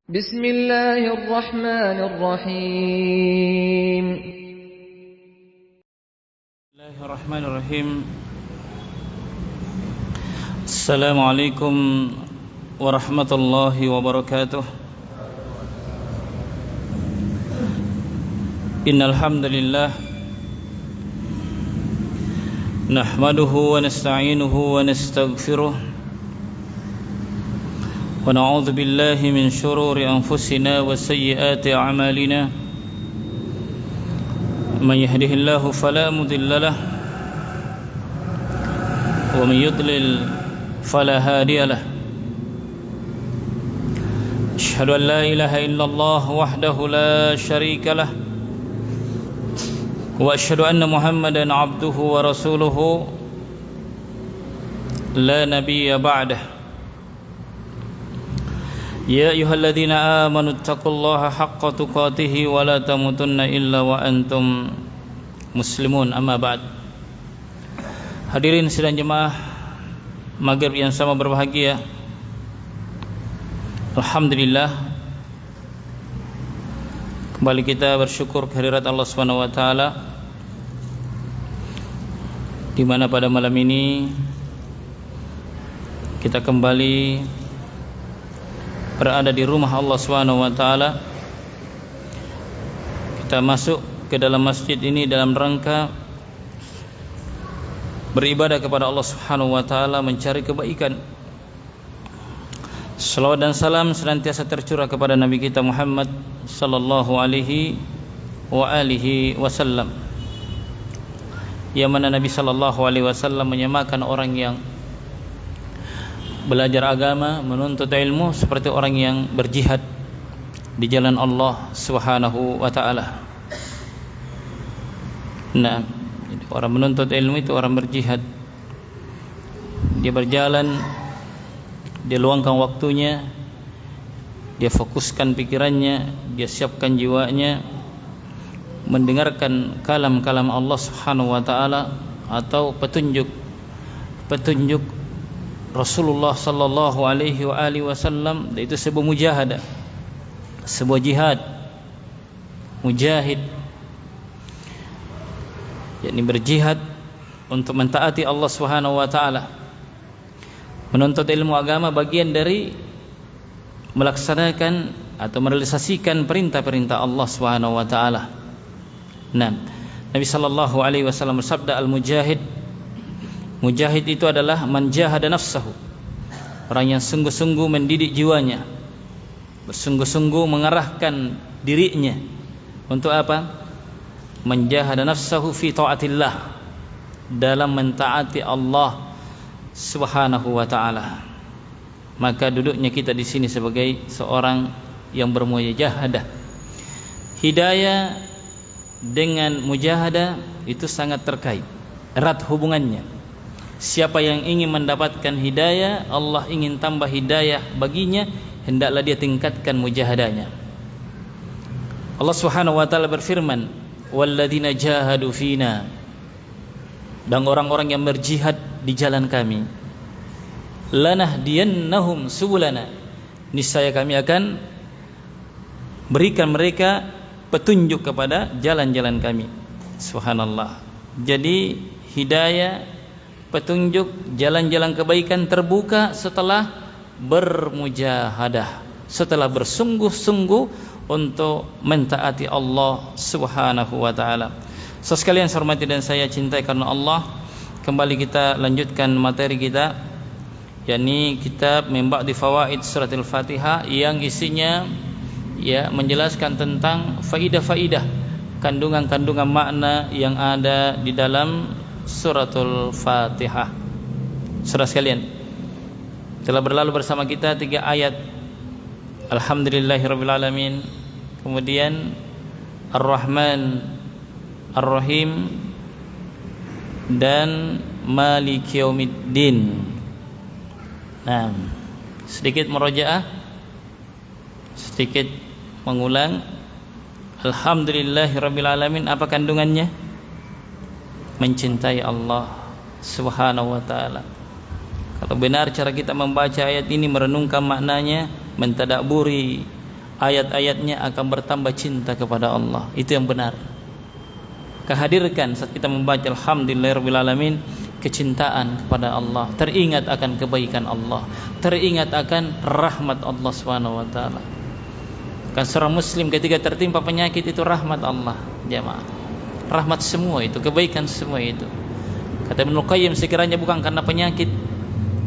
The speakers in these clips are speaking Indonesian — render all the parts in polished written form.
Bismillahirrahmanirrahim. Bismillahirrahmanirrahim. Assalamualaikum warahmatullahi wabarakatuh. Innal hamdalillah nahmaduhu wa nasta'inuhu wa nastaghfiruh wa na'udzu billahi min shururi anfusina wa sayyiati a'malina. Man yahdihillahu fala mudilla lahu wa man yudlil fala hadiya lahu. Asyhadu an la ilaha illallah wahdahu la syarika lahu wa asyhadu anna Muhammadan abduhu wa rasuluhu la nabiyya ba'dah. Ya ayyuhalladzina amanu taqullaha haqqa tuqatih wa la tamutunna illa wa antum muslimun. Amma ba'd. Hadirin sidang jemaah Maghrib yang sama berbahagia, alhamdulillah kembali kita bersyukur kehadirat Allah Subhanahu wa taala, di mana pada malam ini kita kembali berada di rumah Allah Subhanahu wa taala. Kita masuk ke dalam masjid ini dalam rangka beribadah kepada Allah Subhanahu wa taala, mencari kebaikan. Salawat dan salam senantiasa tercurah kepada Nabi kita Muhammad sallallahu alaihi wa alihi wasallam, yang mana Nabi sallallahu alaihi wasallam menyamakan orang yang belajar agama, menuntut ilmu seperti orang yang berjihad di jalan Allah Subhanahu wa taala. Nah, orang menuntut ilmu itu orang berjihad. Dia berjalan, dia luangkan waktunya, dia fokuskan pikirannya, dia siapkan jiwanya mendengarkan kalam-kalam Allah Subhanahu wa taala atau petunjuk Rasulullah sallallahu alaihi wa alihi wasallam. Itu sebuah mujahadah, sebuah jihad, mujahid, yakni berjihad untuk mentaati Allah Subhanahu wa taala. Menuntut ilmu agama bagian dari melaksanakan atau merealisasikan perintah-perintah Allah Subhanahu wa taala. Nah, Nabi sallallahu alaihi wasallam bersabda, al-mujahid, mujahid itu adalah man jahada nafsahu, orang yang sungguh-sungguh mendidik jiwanya, bersungguh-sungguh mengarahkan dirinya untuk apa? Menjahada nafsahu fi taatillah, dalam mentaati Allah Subhanahu wa taala. Maka duduknya kita di sini sebagai seorang yang bermujahadah. Hidayah dengan mujahadah itu sangat terkait, erat hubungannya. Siapa yang ingin mendapatkan hidayah, Allah ingin tambah hidayah baginya, hendaklah dia tingkatkan mujahadahnya. Allah Subhanahu wa taala berfirman, walladzina jahadu fina, dan orang-orang yang berjihad di jalan kami, lanahdiyannahum subulana, niscaya kami akan berikan mereka petunjuk kepada jalan-jalan kami. Subhanallah. Jadi hidayah, petunjuk, jalan-jalan kebaikan terbuka setelah bermujahadah, setelah bersungguh-sungguh untuk mentaati Allah Subhanahu wa taala. Sekalian saya hormati dan saya cintai karena Allah, kembali kita lanjutkan materi kita, yakni kitab Min Ba'di Fawaid Suratul Fatihah, yang isinya menjelaskan tentang faidah-faidah, kandungan-kandungan makna yang ada di dalam Suratul Fatihah. Saudara sekalian, telah berlalu bersama kita 3 ayat Alhamdulillahirabbil alamin, kemudian Ar-Rahman Ar-Rahim, dan Maliki Yaumiddin. Nah, sedikit murojaah, sedikit mengulang. Alhamdulillahirabbil alamin, apa kandungannya? Mencintai Allah Subhanahu wa taala. Kalau benar cara kita membaca ayat ini, merenungkan maknanya, mentadaburi ayat-ayatnya akan bertambah cinta kepada Allah. Itu yang benar. Kehadirkan saat kita membaca alhamdulillahirabbil alamin, kecintaan kepada Allah, teringat akan kebaikan Allah, teringat akan rahmat Allah Subhanahu wa taala. Kan seorang muslim ketika tertimpa penyakit itu rahmat Allah, jemaah. Rahmat semua itu, kebaikan semua itu. Kata Ibnu Qayyim, sekiranya bukan karena penyakit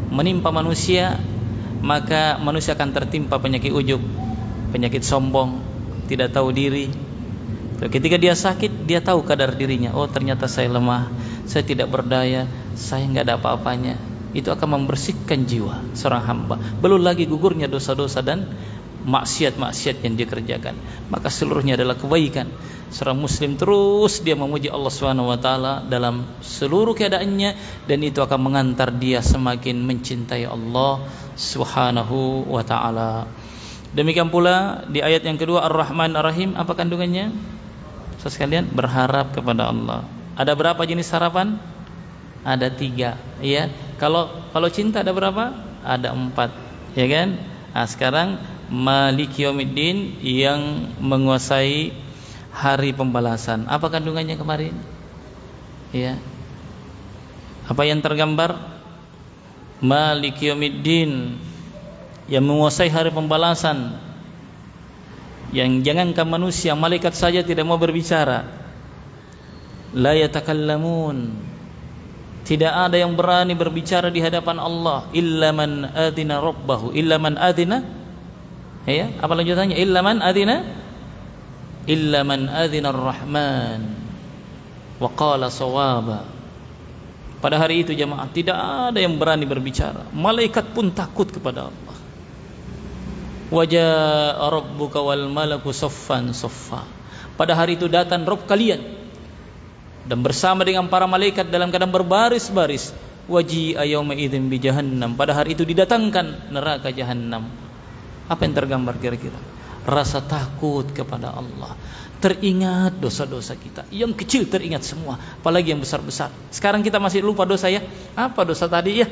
menimpa manusia, maka manusia akan tertimpa penyakit ujub, penyakit sombong, tidak tahu diri. Ketika dia sakit, dia tahu kadar dirinya. Oh, ternyata saya lemah, saya tidak berdaya, saya nggak ada apa-apanya. Itu akan membersihkan jiwa seorang hamba. Belum lagi gugurnya dosa-dosa dan maksiat-maksiat yang dia kerjakan. Maka seluruhnya adalah kebaikan. Seorang muslim terus dia memuji Allah Subhanahu wa taala dalam seluruh keadaannya, dan itu akan mengantar dia semakin mencintai Allah Subhanahu wa taala. Demikian pula di ayat yang kedua Ar-Rahman Ar-Rahim, apa kandungannya? Saudara sekalian, berharap kepada Allah. Ada berapa jenis harapan? Ada 3, ya. Kalau cinta ada berapa? Ada 4, ya kan? Nah, sekarang Maliki Yaumiddin, yang menguasai hari pembalasan. Apa kandungannya kemarin? Ya. Apa yang tergambar? Maliki Yaumiddin, yang menguasai hari pembalasan. Yang jangankan manusia, malaikat saja tidak mau berbicara. La yatakallamun, tidak ada yang berani berbicara di hadapan Allah. Illa man adina rabbahu, illa man adina, ya, apa lanjutannya? Illa man adina, illa man adina ar-Rahman wa qala shawaba. Pada hari itu jemaah, tidak ada yang berani berbicara. Malaikat pun takut kepada Allah. Wajaa rabbuka wal malaku saffan saffa. Pada hari itu datang Rabb kalian, dan bersama dengan para malaikat dalam keadaan berbaris-baris. Waji'a yauma idzin bi jahannam. Pada hari itu didatangkan neraka jahannam. Apa yang tergambar kira-kira? Rasa takut kepada Allah. Teringat dosa-dosa kita. Yang kecil teringat semua, apalagi yang besar-besar. Sekarang kita masih lupa dosa, ya. Apa dosa tadi, ya?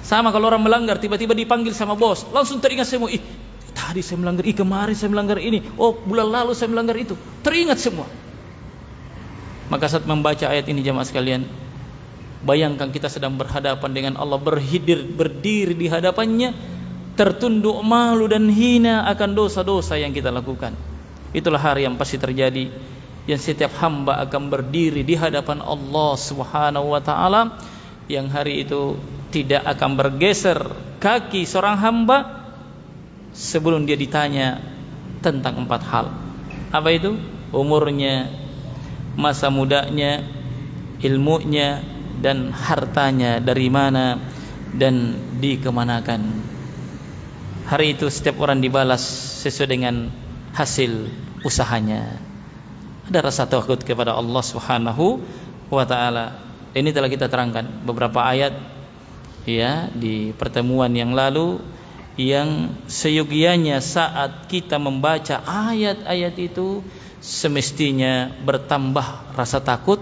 Sama kalau orang melanggar, tiba-tiba dipanggil sama bos, langsung teringat semua. Ih, tadi saya melanggar, kemarin saya melanggar ini, oh bulan lalu saya melanggar itu. Teringat semua. Maka saat membaca ayat ini jemaah sekalian, bayangkan kita sedang berhadapan dengan Allah, berdiri di hadapannya, tertunduk malu dan hina akan dosa-dosa yang kita lakukan. Itulah hari yang pasti terjadi, yang setiap hamba akan berdiri di hadapan Allah Subhanahu wa taala, yang hari itu tidak akan bergeser kaki seorang hamba sebelum dia ditanya tentang 4 hal. Apa itu? Umurnya, masa mudanya, ilmunya, dan hartanya dari mana dan dikemanakan. Hari itu setiap orang dibalas sesuai dengan hasil usahanya. Ada rasa takut kepada Allah Subhanahu wa taala. Ini telah kita terangkan beberapa ayat, ya, di pertemuan yang lalu, yang seyogianya saat kita membaca ayat-ayat itu semestinya bertambah rasa takut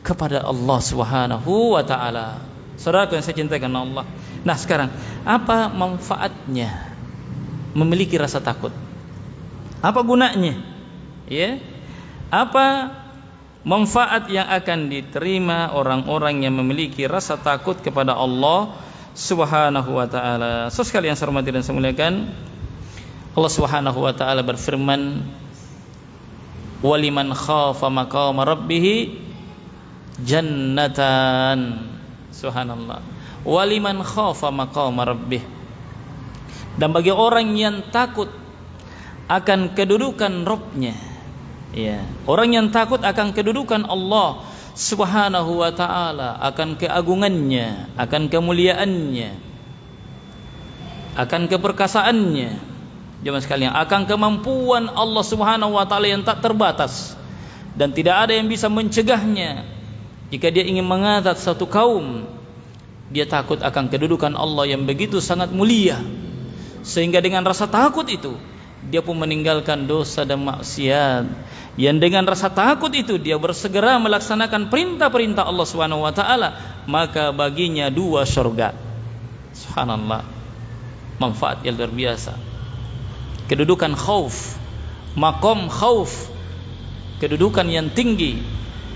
kepada Allah Subhanahu wa taala. Saudaraku yang saya cintai karena Allah. Nah, sekarang apa manfaatnya memiliki rasa takut? Apa gunanya? Ya. Apa manfaat yang akan diterima orang-orang yang memiliki rasa takut kepada Allah Subhanahu wa taala? Sekalian yang saya hormati dan saya muliakan, Allah Subhanahu wa taala berfirman, "Waliman khafa maqama rabbih jannatan." Subhanallah. Waliman khafa maqama rabbih. Dan bagi orang yang takut akan kedudukan Rabb-nya, ya, orang yang takut akan kedudukan Allah Subhanahu wa taala, akan keagungannya, akan kemuliaannya, akan keperkasaannya, jemaah sekalian, akan kemampuan Allah Subhanahu wa taala yang tak terbatas dan tidak ada yang bisa mencegahnya. Jika dia ingin mengazab satu kaum, dia takut akan kedudukan Allah yang begitu sangat mulia, sehingga dengan rasa takut itu dia pun meninggalkan dosa dan maksiat. Yang dengan rasa takut itu dia bersegera melaksanakan perintah-perintah Allah Subhanahu wa taala, maka baginya 2 surga. Subhanallah. Manfaat yang luar biasa. kedudukan khauf, maqam khauf, kedudukan yang tinggi.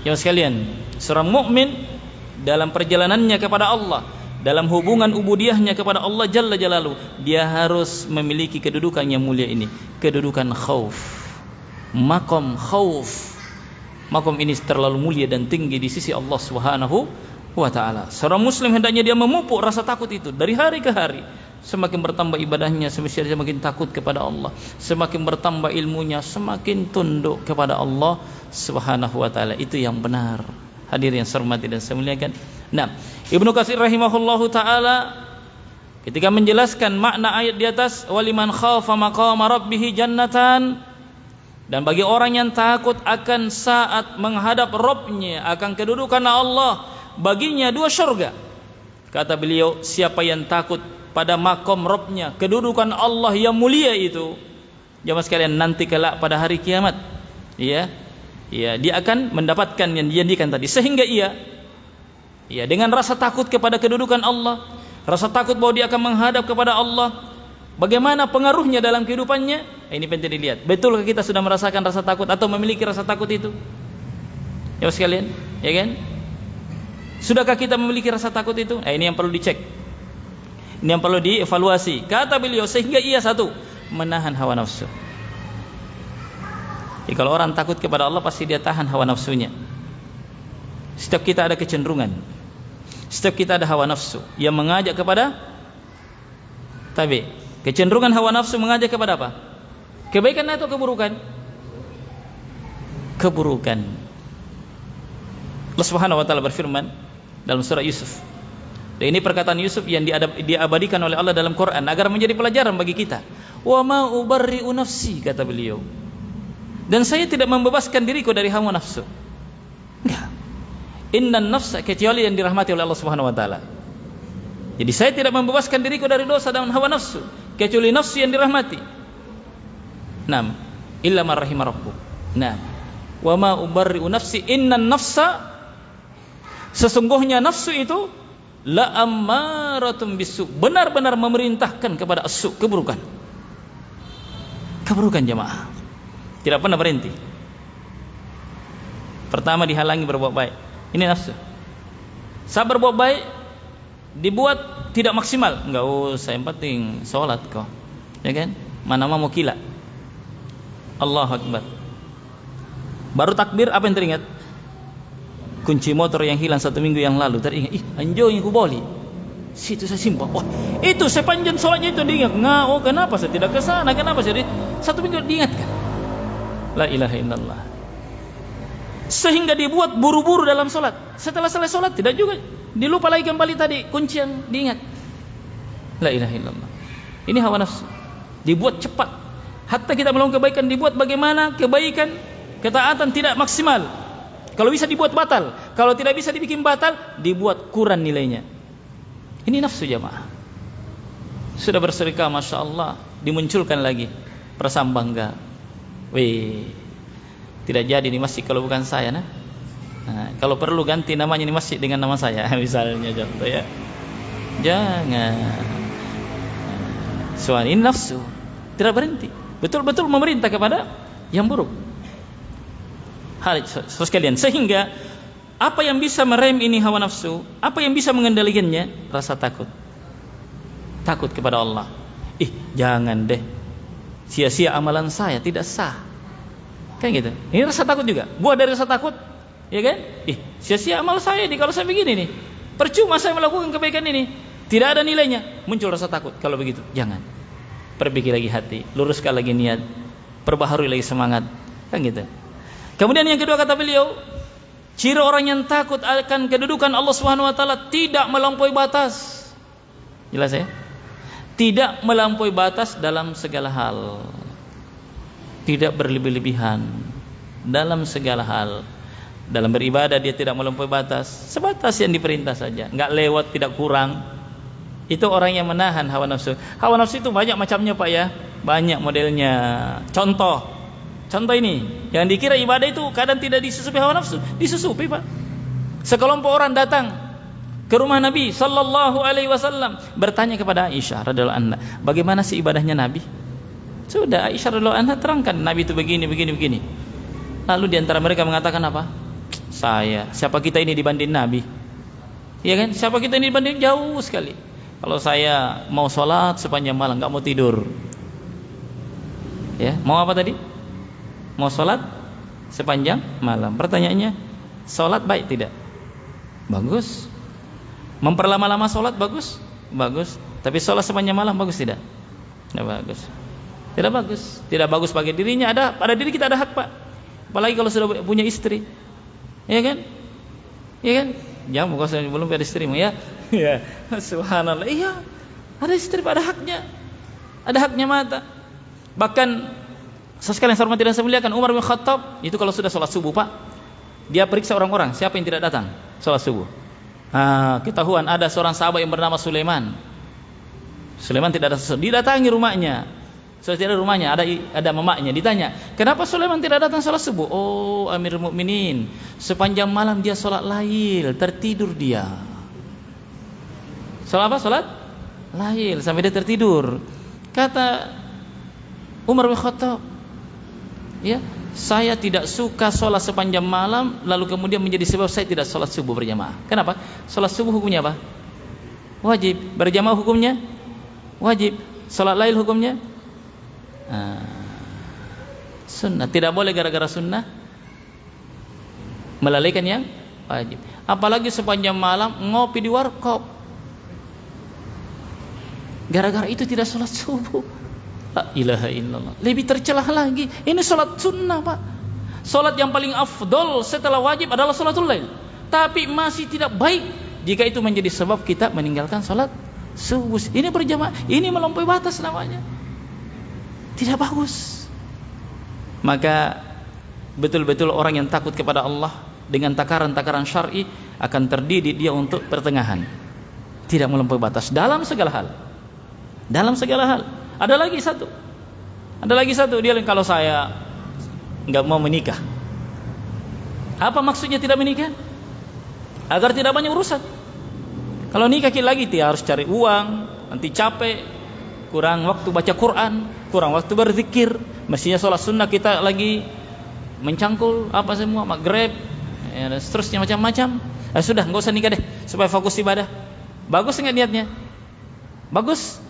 Ya sekalian, seorang mukmin dalam perjalanannya kepada Allah, dalam hubungan ubudiyahnya kepada Allah Jalla Jalaluhu, dia harus memiliki kedudukan yang mulia ini, kedudukan khauf, maqam khauf. Maqam ini terlalu mulia dan tinggi di sisi Allah Subhanahu wa ta'ala. Seorang muslim hendaknya dia memupuk rasa takut itu dari hari ke hari. Semakin bertambah ibadahnya, semakin takut kepada Allah. Semakin bertambah ilmunya, semakin tunduk kepada Allah Subhanahu wa ta'ala. Itu yang benar. Hadirin yang saya hormati dan saya muliakan. Nah, Ibnu Katsir rahimahullahu ta'ala ketika menjelaskan makna ayat di atas, waliman khafa maqama rabbih jannatan, dan bagi orang yang takut akan saat menghadap Rabbnya, akan kedudukan Allah, baginya 2 surga. Kata beliau, siapa yang takut pada makom Rabbnya, kedudukan Allah yang mulia itu, jamaah sekalian, nanti kelak pada hari kiamat, ya, dia akan mendapatkan yang dijanjikan tadi. Sehingga ia dengan rasa takut kepada kedudukan Allah, rasa takut bahwa dia akan menghadap kepada Allah, bagaimana pengaruhnya dalam kehidupannya? Ini penting dilihat. Betulkah kita sudah merasakan rasa takut atau memiliki rasa takut itu? Ya sekalian, ya kan? Sudahkah kita memiliki rasa takut itu? Ini yang perlu dicek. Ini yang perlu dievaluasi. Kata beliau, sehingga ia satu, menahan hawa nafsu. Jadi kalau orang takut kepada Allah, pasti dia tahan hawa nafsunya. Setiap kita ada kecenderungan, setiap kita ada hawa nafsu yang mengajak kepada tabi. Kecenderungan hawa nafsu mengajak kepada apa? Kebaikan atau keburukan? Keburukan. Allah Subhanahu wa taala berfirman dalam surah Yusuf. Dan ini perkataan Yusuf yang diabadikan oleh Allah dalam Quran agar menjadi pelajaran bagi kita. Wa ma ubarri'u nafsi, kata beliau. Dan saya tidak membebaskan diriku dari hawa nafsu. Enggak. Innan nafsa, kecuali yang dirahmati oleh Allah Subhanahu wa taala. Jadi saya tidak membebaskan diriku dari dosa dan hawa nafsu, kecuali nafsu yang dirahmati. Naam, illa man rahima rabbuk. Naam. Wa ma ubarri'u nafsi, innan nafsa, sesungguhnya nafsu itu la ammaratun bisu, benar-benar memerintahkan kepada as-su, keburukan. Keburukan jemaah. Tidak pernah berhenti. Pertama dihalangi berbuat baik. Ini nafsu. Saat berbuat baik dibuat tidak maksimal. Enggak usah, yang penting sholat kok. Ya kan? Mana mau kila. Allahu Akbar. Baru takbir, apa yang teringat? Kunci motor yang hilang 1 minggu yang lalu teringat. Anjo yang kuboli. Situ saya simpan. Oh, itu sepanjang sholatnya itu diingat. Kenapa saya tidak ke sana? Kenapa saya 1 minggu diingatkan? La ilaha illallah. Sehingga dibuat buru-buru dalam sholat. Setelah selesai sholat tidak juga, dilupa lagi kembali tadi kunci yang diingat. La ilaha illallah. Ini hawa nafsu. Dibuat cepat. Hatta kita melakukan kebaikan dibuat bagaimana kebaikan, ketaatan tidak maksimal. Kalau bisa dibuat batal, kalau tidak bisa dibikin batal, dibuat kurang nilainya. Ini nafsu jamaah. Sudah bersedekah, masya Allah, dimunculkan lagi perasaan bangga. Wih, tidak jadi di masjid kalau bukan saya, nah. Kalau perlu ganti namanya di masjid dengan nama saya, misalnya contoh ya. Jangan. Soal ini nafsu tidak berhenti. Betul-betul memerintah kepada yang buruk. Hal sekalian, sehingga apa yang bisa merem ini hawa nafsu, apa yang bisa mengendalikannya? Rasa takut. Takut kepada Allah. Jangan deh, sia-sia amalan saya, tidak sah. Kan gitu. Ini rasa takut juga. Buat dari rasa takut, ya kan? Sia-sia amal saya ini kalau saya begini nih. Percuma saya melakukan kebaikan ini. Tidak ada nilainya. Muncul rasa takut. Kalau begitu, jangan. Perbaiki lagi hati, luruskan lagi niat, perbaharui lagi semangat, kan gitu. Kemudian yang kedua kata beliau, ciri orang yang takut akan kedudukan Allah Subhanahu wa taala tidak melampaui batas. Jelas ya? Tidak melampaui batas dalam segala hal. Tidak berlebih-lebihan dalam segala hal. Dalam beribadah dia tidak melampaui batas, sebatas yang diperintah saja, enggak lewat, tidak kurang. Itu orang yang menahan hawa nafsu. Hawa nafsu itu banyak macamnya Pak ya, banyak modelnya. Contoh ini, yang dikira ibadah itu kadang tidak disusupi hawa nafsu, disusupi Pak. Sekelompok orang datang ke rumah Nabi Sallallahu Alaihi Wasallam bertanya kepada Aisyah radhiallahu anha, bagaimana sih ibadahnya Nabi? Sudah Aisyah radhiyallahu anha terangkan Nabi itu begini. Lalu di antara mereka mengatakan apa? Siapa kita ini dibanding Nabi? Ya kan? Siapa kita ini dibanding? Jauh sekali. Kalau saya mau sholat sepanjang malam, nggak mau tidur. Ya, mau apa tadi? Mau sholat sepanjang malam. Pertanyaannya, sholat baik tidak? Bagus. Memperlama-lama sholat bagus? Bagus. Tapi sholat sepanjang malam bagus tidak? Tidak bagus. Tidak bagus. Tidak bagus bagi dirinya. Pada diri kita ada hak, Pak. Apalagi kalau sudah punya istri. Ya kan? Ya kan? Jangan kalau belum ada istrimu ya. Ya. Subhanallah. Iya. Ada istri, ada haknya. Ada haknya mata. Bahkan sekalian saya hormati dan saya muliakan, Umar bin Khattab itu kalau sudah sholat subuh, Pak, dia periksa orang-orang siapa yang tidak datang sholat subuh. Ketahuan ada seorang sahabat yang bernama Sulaiman. Sulaiman tidak datang. Didatangi rumahnya. Sudah tidak ada rumahnya, ada mamaknya. Ditanya, kenapa Sulaiman tidak datang sholat subuh? Oh, Amirul Mukminin, sepanjang malam dia sholat lail, tertidur dia. Sholat apa? Sholat lail sampai dia tertidur. Kata Umar bin Khattab, ya, saya tidak suka sholat sepanjang malam, lalu kemudian menjadi sebab saya tidak sholat subuh berjamaah. Kenapa? Sholat subuh hukumnya apa? Wajib. Berjamaah hukumnya wajib. Sholat lail hukumnya sunnah. Tidak boleh gara-gara sunnah melalaikan yang wajib. Apalagi sepanjang malam ngopi di warkop, gara-gara itu tidak sholat subuh. La ilaha illallah. Lebih tercelah lagi. Ini sholat sunnah, Pak. Sholat yang paling afdol setelah wajib adalah sholatul lail. Tapi masih tidak baik jika itu menjadi sebab kita meninggalkan sholat subuh. Ini berjamaah, ini melampaui batas namanya. Tidak bagus. Maka betul-betul orang yang takut kepada Allah dengan takaran-takaran syar'i akan terdidik dia untuk pertengahan, tidak melampaui batas dalam segala hal. Dalam segala hal. Ada lagi satu dia kalau saya nggak mau menikah. Apa maksudnya tidak menikah? Agar tidak banyak urusan. Kalau nikah lagi dia harus cari uang, nanti capek, kurang waktu baca Quran, kurang waktu berzikir. Mestinya sholat sunnah kita lagi mencangkul apa semua, maghrib, ya, dan seterusnya macam-macam. Sudah, nggak usah nikah deh, supaya fokus ibadah. Bagus nggak niatnya? Bagus.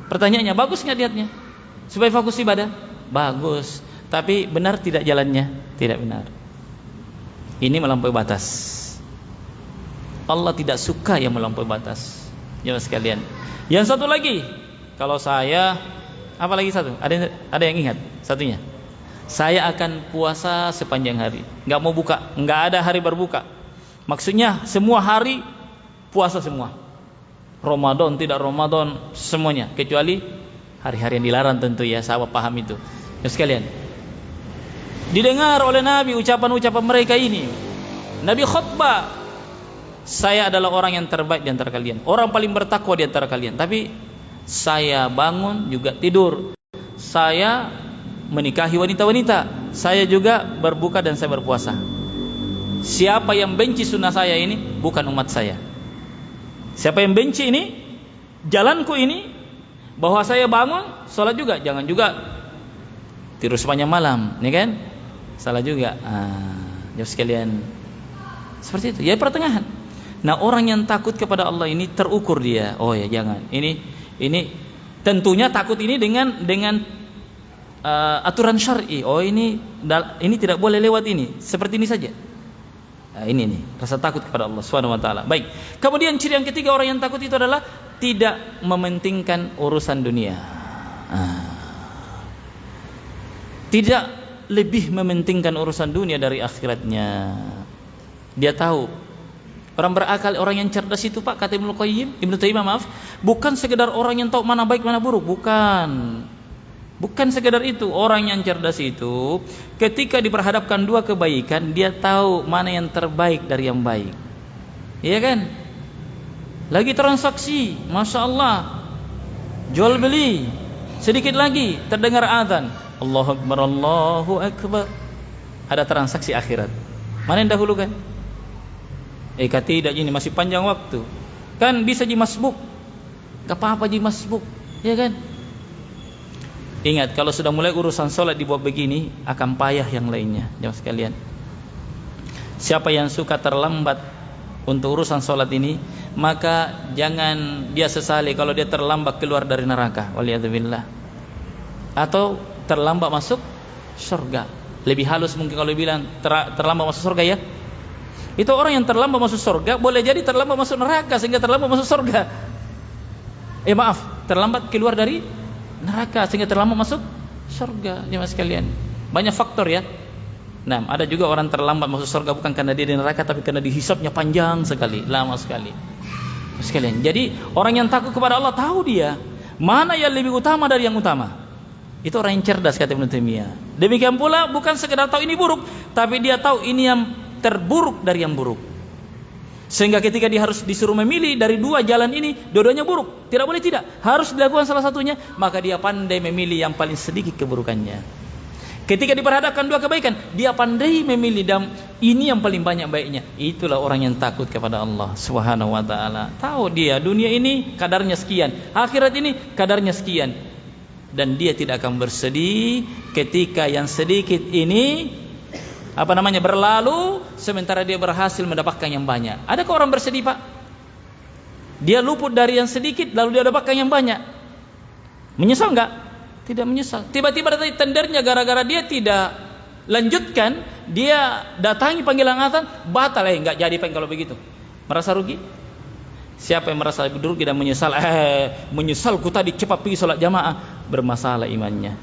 Pertanyaannya, bagus nggak niatnya? Supaya fokus ibadah? Bagus. Tapi benar tidak jalannya? Tidak benar. Ini melampaui batas. Allah tidak suka yang melampaui batas. Jemaah sekalian. Yang satu lagi, kalau saya, apa lagi satu? Ada yang ingat satunya? Saya akan puasa sepanjang hari, nggak mau buka, nggak ada hari berbuka. Maksudnya semua hari puasa semua. Ramadan, tidak Ramadan, semuanya, kecuali hari-hari yang dilarang tentu ya, sahabat paham itu. Ya sekalian, didengar oleh Nabi ucapan-ucapan mereka ini. Nabi khutbah, saya adalah orang yang terbaik di antara kalian, orang paling bertakwa di antara kalian. Tapi saya bangun juga tidur, saya menikahi wanita-wanita, saya juga berbuka dan saya berpuasa. Siapa yang benci sunnah saya ini bukan umat saya. Siapa yang benci ini, jalanku ini, bahwa saya bangun, sholat juga, jangan juga tidur sepanjang malam, ya kan? Salah juga. Ya sekalian, seperti itu. Ya pertengahan. Nah, orang yang takut kepada Allah ini terukur dia. Oh ya, jangan. Ini tentunya takut ini dengan aturan syar'i. Oh ini tidak boleh lewat ini. Seperti ini saja. Nah, ini nih, rasa takut kepada Allah Subhanahu wa taala. Baik. Kemudian ciri yang ketiga orang yang takut itu adalah tidak mementingkan urusan dunia. Tidak lebih mementingkan urusan dunia dari akhiratnya. Dia tahu. Orang berakal, orang yang cerdas itu, Pak, kata Ibnu Taimiyah, bukan sekedar orang yang tahu mana baik mana buruk, bukan sekedar itu. Orang yang cerdas itu ketika diperhadapkan dua kebaikan, dia tahu mana yang terbaik dari yang baik. Iya kan? Lagi transaksi, Masya Allah, jual beli, sedikit lagi terdengar azan, Allahu Akbar, Allahu Akbar, ada transaksi akhirat. Mana yang dahulu kan? Tidak, ini masih panjang waktu. Kan bisa ji masbuk. Gak apa-apa ji masbuk, ya kan? Ingat, kalau sudah mulai urusan sholat dibuat begini, akan payah yang lainnya. Jemaah sekalian, siapa yang suka terlambat untuk urusan sholat ini, maka jangan dia sesali kalau dia terlambat keluar dari neraka, waliyadzubillah, atau terlambat masuk surga. Lebih halus mungkin kalau bilang terlambat masuk surga ya. Itu orang yang terlambat masuk surga, boleh jadi terlambat masuk neraka sehingga terlambat masuk surga. Terlambat keluar dari neraka sehingga terlambat masuk surga. Jemaah sekalian, banyak faktor ya. Nah, ada juga orang terlambat masuk surga bukan karena dia di neraka, tapi karena dihisapnya panjang sekali, lama sekali. Sekalian, jadi orang yang takut kepada Allah tahu dia mana yang lebih utama dari yang utama. Itu orang yang cerdas, kata Ibnu Taimiyah. Demikian pula bukan sekedar tahu ini buruk, tapi dia tahu ini yang terburuk dari yang buruk. Sehingga ketika dia harus disuruh memilih dari dua jalan ini, dua-duanya buruk, tidak boleh tidak, harus dilakukan salah satunya, maka dia pandai memilih yang paling sedikit keburukannya. Ketika diperhadapkan dua kebaikan, dia pandai memilih dan ini yang paling banyak baiknya. Itulah orang yang takut kepada Allah Subhanahu wa taala. Tahu dia dunia ini kadarnya sekian, akhirat ini kadarnya sekian, dan dia tidak akan bersedih ketika yang sedikit ini berlalu sementara dia berhasil mendapatkan yang banyak. Adakah orang bersedih, Pak? Dia luput dari yang sedikit lalu dia dapatkan yang banyak. Menyesal enggak? Tidak menyesal. Tiba-tiba datang tendernya gara-gara dia tidak lanjutkan, dia datangi panggilan azan, batal, enggak jadi Pak kalau begitu. Merasa rugi? Siapa yang merasa rugi dan menyesal? Menyesalku tadi cepat pergi salat jamaah, bermasalah imannya.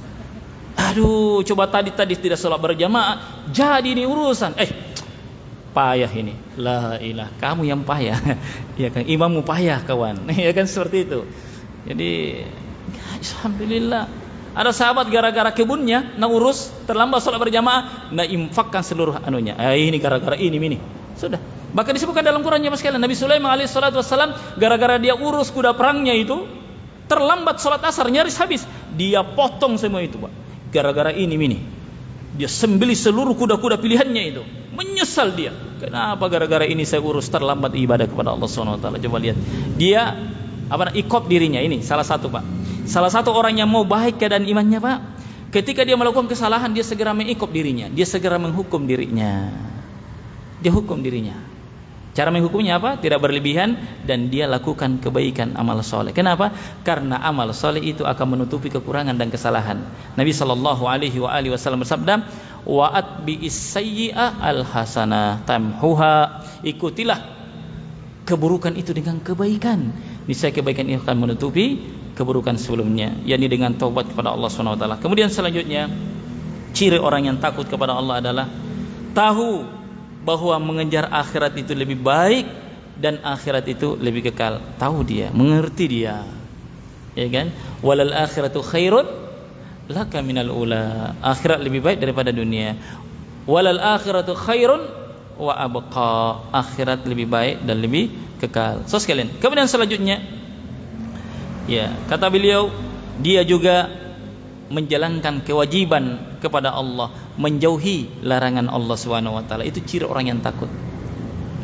Aduh, coba tadi tidak salat berjamaah, jadi ini urusan. Payah ini. La ilah, kamu yang payah. Ya kan, imammu payah kawan. Ya kan seperti itu. Jadi alhamdulillah, ada sahabat gara-gara kebunnya nak urus, terlambat salat berjamaah, nak infakkan seluruh anunya. Ini gara-gara ini. Sudah. Bahkan disebutkan dalam Qurannya Mas sekalian, Nabi Sulaiman alaihissalatu wassalam gara-gara dia urus kuda perangnya itu, terlambat salat asar nyaris habis. Dia potong semua itu, Pak. Gara-gara ini. Dia sembelih seluruh kuda-kuda pilihannya itu. Menyesal dia. Kenapa gara-gara ini saya urus terlambat ibadah kepada Allah Subhanahu wa taala? Coba lihat. Dia ikop dirinya, ini salah satu, Pak. Salah satu orang yang mau baik keadaan imannya, Pak, ketika dia melakukan kesalahan, dia segera mengikop dirinya, dia segera menghukum dirinya. Dia hukum dirinya. Cara menghukumnya apa? Tidak berlebihan, dan dia lakukan kebaikan amal soleh. Kenapa? Karena amal soleh itu akan menutupi kekurangan dan kesalahan. Nabi sallallahu alaihi wasallam bersabda, "Wa atbi'is sayyi'ah al-hasanah tamhuha." Ikutilah keburukan itu dengan kebaikan. Niscaya kebaikan ini akan menutupi keburukan sebelumnya, yakni dengan taubat kepada Allah Subhanahu wa taala. Kemudian selanjutnya, ciri orang yang takut kepada Allah adalah tahu bahwa mengejar akhirat itu lebih baik dan akhirat itu lebih kekal. Tahu dia, mengerti dia. Ya kan? Walal akhiratu khairun laka minal ula. Akhirat lebih baik daripada dunia. Walal akhiratu khairun wa abqa. Akhirat lebih baik dan lebih kekal. So sekalian, kemudian selanjutnya, ya, kata beliau, dia juga menjalankan kewajiban kepada Allah, menjauhi larangan Allah Subhanahu wa taala. Itu ciri orang yang takut.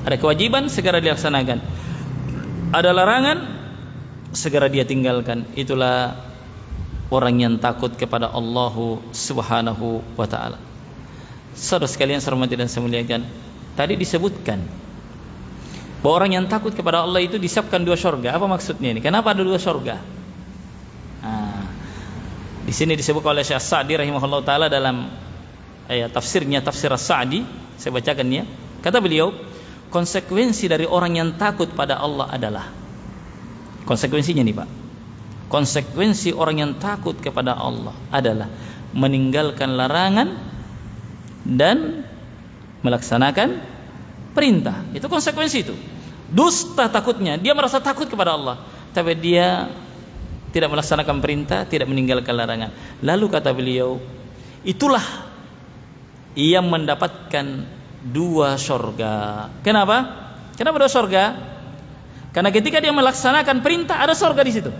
Ada kewajiban, segera dilaksanakan. Ada larangan, segera dia tinggalkan. Itulah orang yang takut kepada Allah Subhanahu wa taala. Saudara sekalian, saya hormati dan saya muliakan, tadi disebutkan bahwa orang yang takut kepada Allah itu disiapkan dua surga. Apa maksudnya ini? Kenapa ada dua surga? Di sini disebut oleh Syekh Sa'di rahimahullah taala dalam tafsirnya, tafsir As-Sa'di, saya bacakan ya. Kata beliau, konsekuensi dari orang yang takut pada Allah adalah, konsekuensinya nih Pak, konsekuensi orang yang takut kepada Allah adalah meninggalkan larangan dan melaksanakan perintah. Itu konsekuensi itu. Dusta takutnya, dia merasa takut kepada Allah, tapi dia tidak melaksanakan perintah, tidak meninggalkan larangan. Lalu kata beliau, itulah yang mendapatkan dua surga. Kenapa? Kenapa dua surga? Karena ketika dia melaksanakan perintah, ada surga di situ.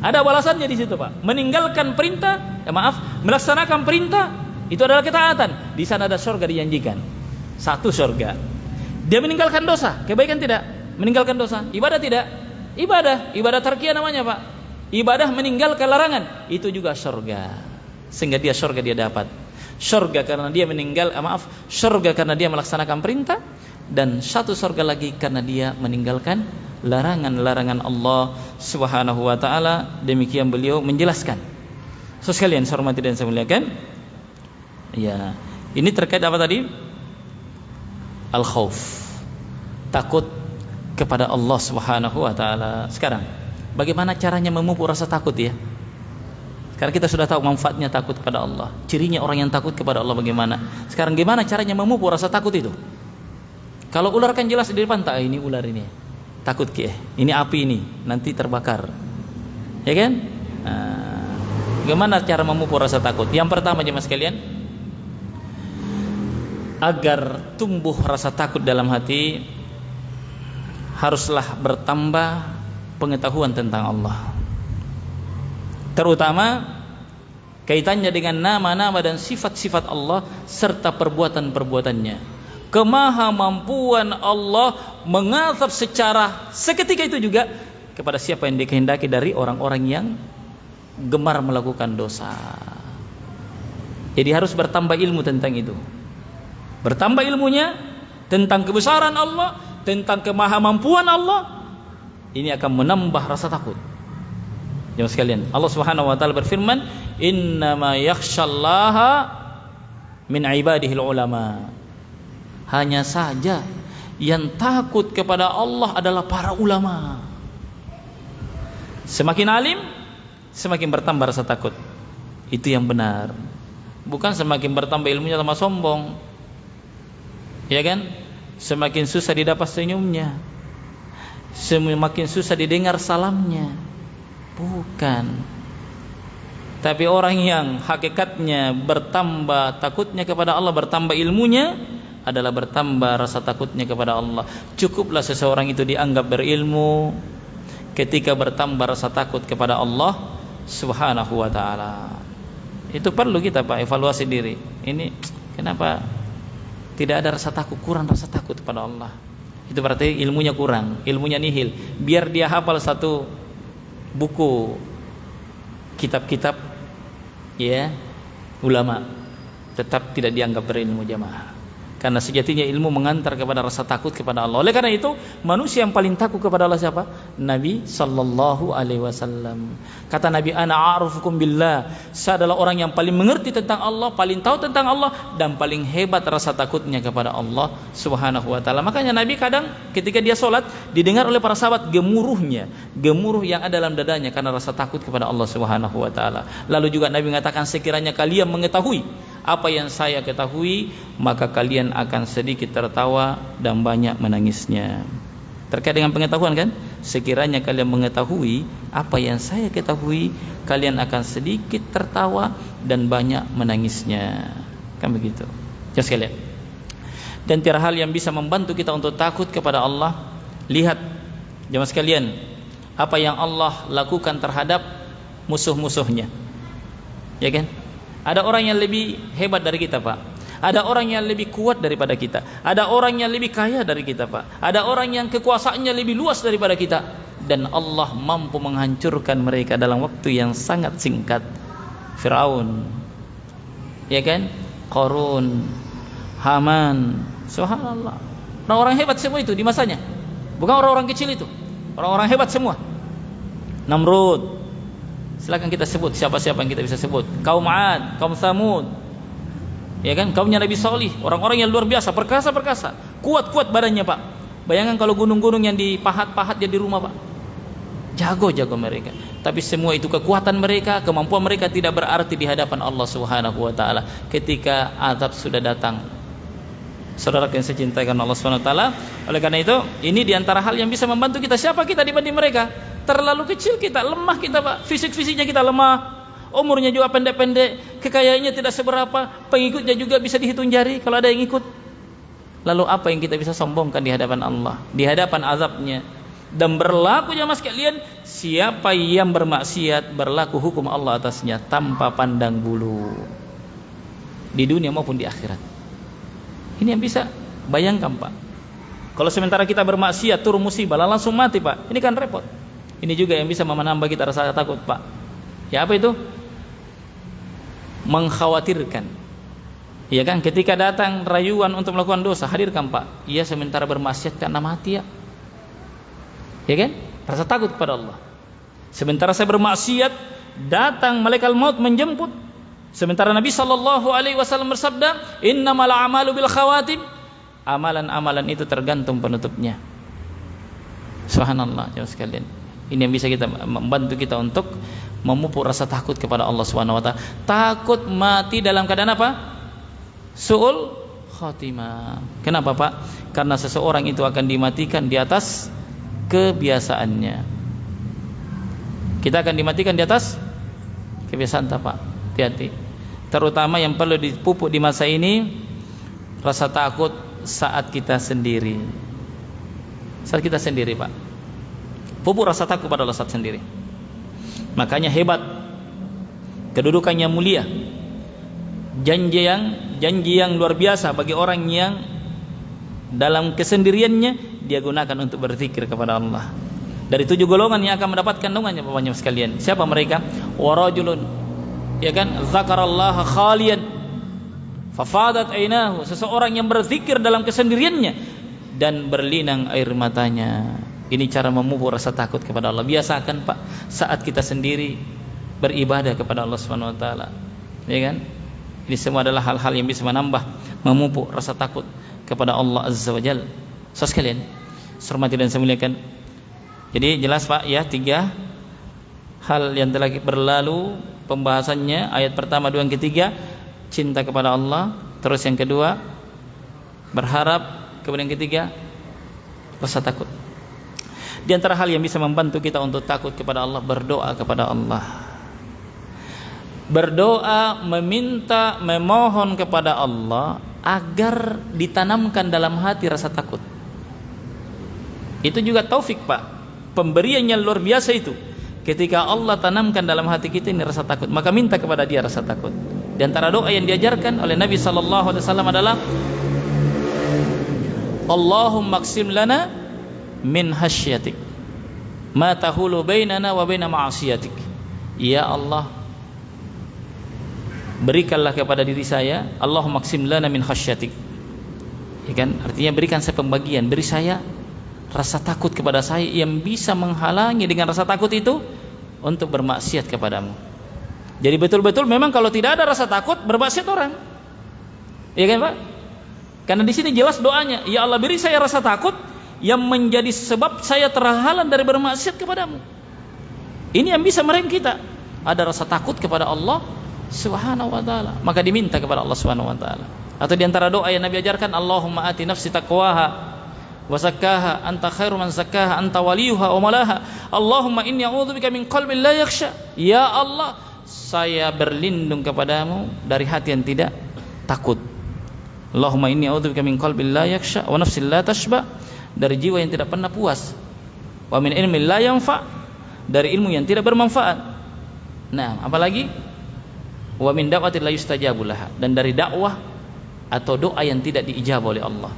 Ada balasannya di situ, Pak. Meninggalkan perintah, melaksanakan perintah, itu adalah ketaatan. Di sana ada surga dijanjikan. Satu surga. Dia meninggalkan dosa, kebaikan tidak? Meninggalkan dosa, ibadah tidak? Ibadah tarkiyah namanya, Pak. ibadah meninggalkan larangan, itu juga surga. Sehingga dia surga dia dapat. Surga karena dia surga karena dia melaksanakan perintah, dan satu surga lagi karena dia meninggalkan larangan-larangan Allah Subhanahu wa taala. Demikian beliau menjelaskan. So sekalian saya hormati dan saya muliakan. Ya, ini terkait apa tadi? Al-khauf. Takut kepada Allah Subhanahu wa taala. Sekarang, bagaimana caranya memupuk rasa takut ya? Karena kita sudah tahu manfaatnya takut kepada Allah. Cirinya orang yang takut kepada Allah bagaimana? Sekarang gimana caranya memupuk rasa takut itu? Kalau ular kan jelas di depan, tak ini ular ini. Takut ke? Ini api ini, nanti terbakar. Ya kan? Nah, bagaimana cara memupuk rasa takut? Yang pertama jemaah sekalian, agar tumbuh rasa takut dalam hati, haruslah bertambah pengetahuan tentang Allah, terutama kaitannya dengan nama-nama dan sifat-sifat Allah serta perbuatan-perbuatannya. Kemahamampuan Allah mengazab secara seketika itu juga kepada siapa yang dikehendaki dari orang-orang yang gemar melakukan dosa. Jadi harus bertambah ilmu tentang itu. Bertambah ilmunya tentang kebesaran Allah, tentang kemahamampuan Allah, ini akan menambah rasa takut. Jemaah sekalian, Allah Subhanahu wa taala berfirman, "Innama yakhsyallaha min ibadihil ulama." Hanya saja yang takut kepada Allah adalah para ulama. Semakin alim, semakin bertambah rasa takut. Itu yang benar. Bukan semakin bertambah ilmunya tambah sombong. Ya kan? Semakin susah didapat senyumnya, semakin susah didengar salamnya. Bukan. Tapi orang yang hakikatnya bertambah takutnya kepada Allah, bertambah ilmunya, adalah bertambah rasa takutnya kepada Allah. Cukuplah seseorang itu dianggap berilmu ketika bertambah rasa takut kepada Allah Subhanahu wa taala. Itu perlu kita Pak evaluasi diri. Ini kenapa tidak ada rasa takut, kurang rasa takut kepada Allah? Itu berarti ilmunya kurang, ilmunya nihil. Biar dia hafal satu buku kitab-kitab ya ulama, tetap tidak dianggap berilmu jamaah. Karena sejatinya ilmu mengantar kepada rasa takut kepada Allah. Oleh karena itu, manusia yang paling takut kepada Allah siapa? Nabi sallallahu alaihi wasallam. Kata Nabi, "Ana a'rifukum billah." Saya adalah orang yang paling mengerti tentang Allah, paling tahu tentang Allah, dan paling hebat rasa takutnya kepada Allah Subhanahu wa taala. Makanya Nabi kadang ketika dia sholat, didengar oleh para sahabat gemuruhnya, gemuruh yang ada dalam dadanya karena rasa takut kepada Allah Subhanahu wa taala. Lalu juga Nabi mengatakan, "Sekiranya kalian mengetahui apa yang saya ketahui, maka kalian akan sedikit tertawa dan banyak menangisnya." Terkait dengan pengetahuan kan? Sekiranya kalian mengetahui apa yang saya ketahui, kalian akan sedikit tertawa dan banyak menangisnya. Kan begitu. Jadi sekalian. Dan tiada hal yang bisa membantu kita untuk takut kepada Allah. Lihat jemaah sekalian, apa yang Allah lakukan terhadap musuh-musuhnya. Ya kan? Ada orang yang lebih hebat dari kita Pak, ada orang yang lebih kuat daripada kita, ada orang yang lebih kaya dari kita Pak, ada orang yang kekuasaannya lebih luas daripada kita, dan Allah mampu menghancurkan mereka dalam waktu yang sangat singkat. Firaun, ya kan, Qarun, Haman, subhanallah, orang-orang hebat semua itu di masanya, bukan orang-orang kecil itu, orang-orang hebat semua. Namrud, silakan kita sebut siapa-siapa yang kita bisa sebut. Kaum Ad, kaum Tsamud, ya kan, kaumnya Nabi Salih, orang-orang yang luar biasa, perkasa-perkasa, kuat-kuat badannya Pak. Bayangkan kalau gunung-gunung yang dipahat-pahat jadi rumah Pak. Jago-jago mereka. Tapi semua itu kekuatan mereka, kemampuan mereka tidak berarti di hadapan Allah Subhanahu wa taala ketika azab sudah datang. Saudara yang saya cintai karena Allah Subhanahu wa taala. Oleh karena itu, ini diantara hal yang bisa membantu kita. Siapa kita dibanding mereka? Terlalu kecil kita, lemah kita Pak, fisik-fisiknya kita lemah, umurnya juga pendek-pendek, kekayaannya tidak seberapa, pengikutnya juga bisa dihitung jari kalau ada yang ikut. Lalu apa yang kita bisa sombongkan di hadapan Allah, di hadapan azabnya? Dan berlaku jemaah sekalian, siapa yang bermaksiat, berlaku hukum Allah atasnya tanpa pandang bulu, di dunia maupun di akhirat. Ini yang bisa bayangkan Pak. Kalau sementara kita bermaksiat turun musibah langsung mati Pak, ini kan repot. Ini juga yang bisa menambah kita rasa takut, Pak. Ya, apa itu? Mengkhawatirkan. Ya kan, ketika datang rayuan untuk melakukan dosa, hadirkan, Pak. Ia sementara bermaksiat karena mati ya. Ya kan? Rasa takut kepada Allah. Sementara saya bermaksiat, datang malaikat maut menjemput. Sementara Nabi SAW bersabda, innamal a'malu bil khawatim. Amalan-amalan itu tergantung penutupnya. Subhanallah, jemaah sekalian. Ini yang bisa kita membantu kita untuk memupuk rasa takut kepada Allah Subhanahu wa taala. Takut mati dalam keadaan apa? Su'ul khatimah. Kenapa, Pak? Karena seseorang itu akan dimatikan di atas kebiasaannya. Kita akan dimatikan di atas kebiasaan, Pak. Hati-hati. Terutama yang perlu dipupuk di masa ini, rasa takut saat kita sendiri. Saat kita sendiri, Pak. Pupuk rasa takut pada Allah saat sendiri. Makanya hebat, kedudukannya mulia, janji yang luar biasa bagi orang yang dalam kesendiriannya dia gunakan untuk berzikir kepada Allah. Dari 7 golongan yang akan mendapatkan naungannya, Bapak-Bapak sekalian. Siapa mereka? Warajulun, ya kan, zakarallaha khalian fafadat ainahu, seseorang yang berzikir dalam kesendiriannya dan berlinang air matanya. Ini cara memupuk rasa takut kepada Allah. Biasakan, Pak, saat kita sendiri beribadah kepada Allah Subhanahu wa taala. Ya kan? Ini semua adalah hal-hal yang bisa menambah, memupuk rasa takut kepada Allah Azza wa Jalla. Saudara sekalian, hormati dan saya muliakan. Jadi jelas, Pak, ya, 3 hal yang telah berlalu pembahasannya. Ayat pertama, 2, yang ketiga, cinta kepada Allah. Terus yang kedua, berharap. Kemudian yang ketiga, rasa takut. Di antara hal yang bisa membantu kita untuk takut kepada Allah, berdoa kepada Allah. Berdoa, meminta, memohon kepada Allah agar ditanamkan dalam hati rasa takut. Itu juga taufik, Pak. Pemberian yang luar biasa itu. Ketika Allah tanamkan dalam hati kita ini rasa takut, maka minta kepada Dia rasa takut. Di antara doa yang diajarkan oleh Nabi sallallahu alaihi wasallam adalah Allahumma qsim lana min hasyatik ma tahulu bainana wa baina ma'asiyatik. Ya Allah, berikanlah kepada diri saya, Allahumma qsim lana min hasyatik. Ya kan? Artinya berikan saya pembagian, beri saya rasa takut kepada saya yang bisa menghalangi dengan rasa takut itu untuk bermaksiat kepadamu. Jadi betul-betul memang kalau tidak ada rasa takut, bermaksiat orang. Iya kan, Pak? Karena di sini jelas doanya, ya Allah, beri saya rasa takut yang menjadi sebab saya terhalang dari bermaksiat kepadamu. Ini yang bisa merem kita. Ada rasa takut kepada Allah Subhanahu wa taala, maka diminta kepada Allah Subhanahu wa taala. Atau di antara doa yang Nabi ajarkan, Allahumma ati nafsi taqwaha wa zakkaha anta khairu man zakkaha anta waliyuha wa malaha. Allahumma inni a'udzubika min qalbin la yakhsha. Ya Allah, saya berlindung kepadamu dari hati yang tidak takut. Allahumma inni a'udzubika min qalbin la yakhsha wa nafsin la tashba, dari jiwa yang tidak pernah puas. Wa min ilmin la yanfa, dari ilmu yang tidak bermanfaat. Nah, apalagi wa min da'watin la yustajabu laha, dan dari dakwah atau doa yang tidak diijabah oleh Allah.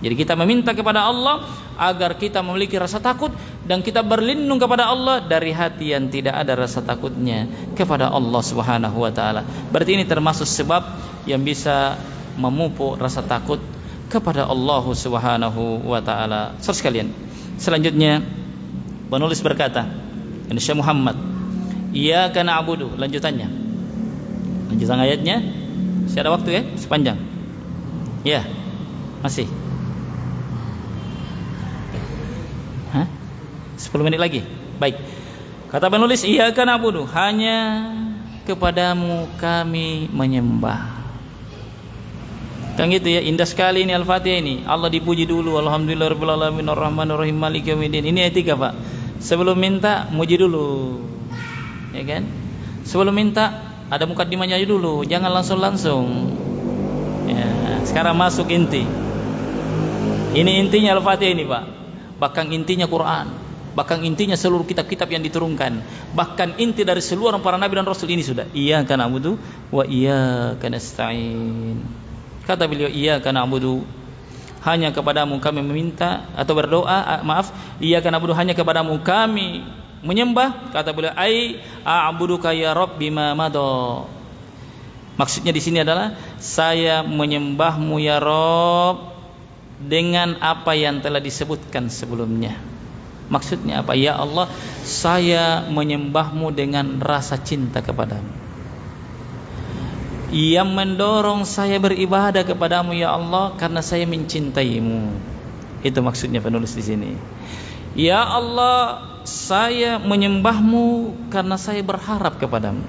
Jadi kita meminta kepada Allah agar kita memiliki rasa takut, dan kita berlindung kepada Allah dari hati yang tidak ada rasa takutnya kepada Allah Subhanahu wa taala. Berarti ini termasuk sebab yang bisa memupuk rasa takut kepada Allah Subhanahu wa taala. Saudara sekalian, selanjutnya penulis berkata, Syekh Muhammad, iyyaka na'budu, lanjutannya. Lanjutan ayatnya. Masih ada waktu ya? Sepanjang. Ya. Masih. 10 menit lagi. Baik. Kata penulis, iyyaka na'budu, hanya kepadamu kami menyembah. Kan gitu ya, indah sekali ini Al-Fatihah ini. Allah dipuji dulu, alhamdulillahirabbil alamin arrahmanir rahim maliki yaumiddin. Ini ayat 3, Pak. Sebelum minta, muji dulu. Ya kan? Sebelum minta, ada mukaddimahnya dulu, jangan langsung-langsung. Ya, sekarang masuk inti. Ini intinya Al-Fatihah ini, Pak. Bahkan intinya Quran. Bahkan intinya seluruh kitab-kitab yang diturunkan. Bahkan inti dari seluruh para nabi dan rasul ini sudah. Iyyaka na'budu wa iyyaka nasta'in. Kata beliau, iyyaka na'budu, hanya kepadamu kami meminta atau berdoa, iyyaka na'budu, hanya kepadamu kami Menyembah, kata beliau, ai a'buduka ya Rabb bima madha. Maksudnya di sini adalah saya menyembahmu ya Rabb dengan apa yang telah disebutkan sebelumnya. Maksudnya apa? Ya Allah, saya menyembahmu dengan rasa cinta kepadamu. Yang mendorong saya beribadah kepadamu ya Allah karena saya mencintaimu. Itu maksudnya penulis di sini. Ya Allah, saya menyembahmu karena saya berharap kepadamu.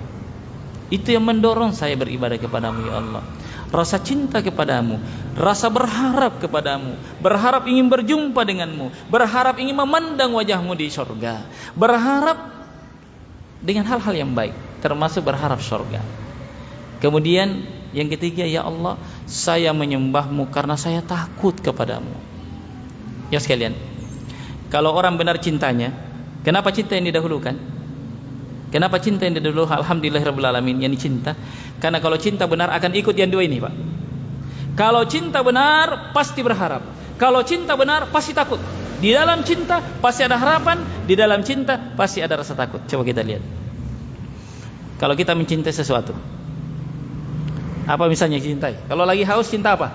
Itu yang mendorong saya beribadah kepadamu ya Allah. Rasa cinta kepadamu, rasa berharap kepadamu, berharap ingin berjumpa denganmu, berharap ingin memandang wajahmu di surga, berharap dengan hal-hal yang baik, termasuk berharap surga. Kemudian yang ketiga, ya Allah, saya menyembahmu karena saya takut kepadamu. Ya sekalian, kalau orang benar cintanya, kenapa cinta yang didahulukan? Kenapa cinta yang didahulukan? Alhamdulillahirabbil alamin, yang dicinta. Karena kalau cinta benar akan ikut yang dua ini, Pak. Kalau cinta benar pasti berharap. Kalau cinta benar pasti takut. Di dalam cinta pasti ada harapan, di dalam cinta pasti ada rasa takut. Coba kita lihat. Kalau kita mencintai sesuatu, apa misalnya cintai? Kalau lagi haus cinta apa?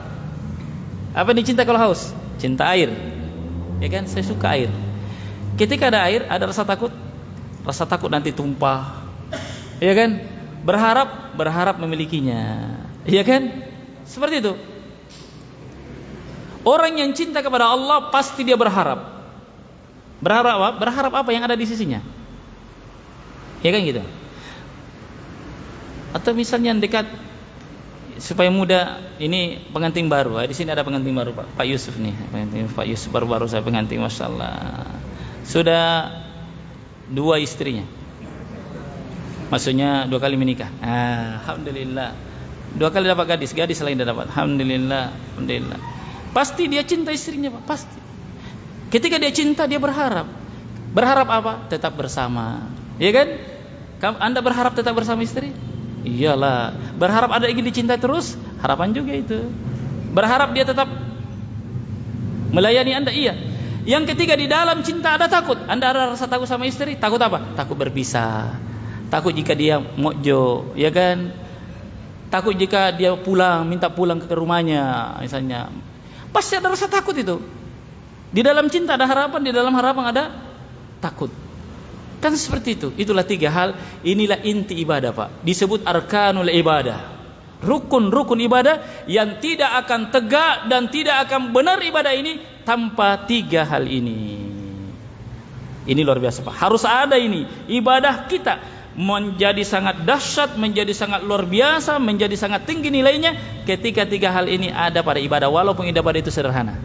Apa yang dicinta kalau haus? Cinta air. Ya kan? Saya suka air. Ketika ada air, ada rasa takut. Rasa takut nanti tumpah. Ya kan? Berharap memilikinya. Ya kan? Seperti itu. Orang yang cinta kepada Allah pasti dia berharap. Berharap apa? Berharap apa yang ada di sisinya. Ya kan gitu. Atau misalnya yang dekat supaya mudah, ini pengantin baru. Di sini ada pengantin baru, Pak Yusuf nih. Pak Yusuf baru saya pengantin, masyaallah. Sudah 2 istrinya. Maksudnya 2 kali menikah. Alhamdulillah. 2 kali dapat gadis lain dah dapat. Alhamdulillah. Pasti dia cinta istrinya, Pak, pasti. Ketika dia cinta, dia berharap. Berharap apa? Tetap bersama. Ya kan? Anda berharap tetap bersama istri? Iyalah. Berharap ada ingin dicintai terus? Harapan juga itu. Berharap dia tetap melayani Anda? Iya. Yang ketiga, di dalam cinta ada takut. Anda ada rasa takut sama istri? Takut apa? Takut berpisah. Takut jika dia mokjo, ya kan? Takut jika dia pulang, minta pulang ke rumahnya misalnya. Pasti ada rasa takut itu. Di dalam cinta ada harapan, di dalam harapan ada takut. Kan seperti itu. Itulah 3 hal. Inilah inti ibadah, Pak. Disebut arkanul ibadah. Rukun-rukun ibadah yang tidak akan tegak dan tidak akan benar ibadah ini tanpa 3 hal ini. Ini luar biasa, Pak. Harus ada ini. Ibadah kita menjadi sangat dahsyat, menjadi sangat luar biasa, menjadi sangat tinggi nilainya ketika 3 hal ini ada pada ibadah. Walaupun ibadah itu sederhana.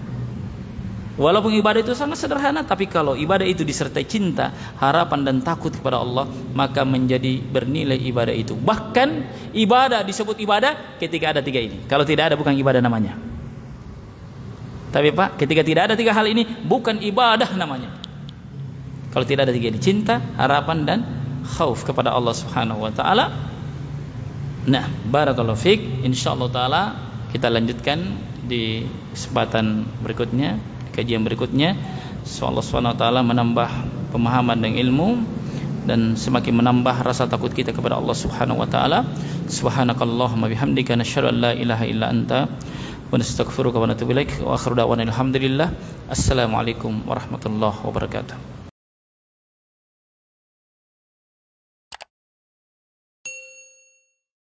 Walaupun ibadah itu sangat sederhana, tapi kalau ibadah itu disertai cinta, harapan dan takut kepada Allah, maka menjadi bernilai ibadah itu. Bahkan ibadah disebut ibadah ketika ada 3 ini. Kalau tidak ada, bukan ibadah namanya. Tapi Pak, ketika tidak ada 3 hal ini, bukan ibadah namanya. Kalau tidak ada 3 ini, cinta, harapan dan khauf kepada Allah Subhanahu wa taala. Nah, barakallahu fiik. Insyaallah taala kita lanjutkan di kesempatan berikutnya, kajian berikutnya. Allah Subhanahu wa taala menambah pemahaman dan ilmu dan semakin menambah rasa takut kita kepada Allah Subhanahu wa taala. Subhanakallahumma bihamdika nasyhadu an la ilaha illa anta wa nastaghfiruka wa natubu ilaik wa akhiru da'wana alhamdulillah. Assalamualaikum warahmatullahi wabarakatuh.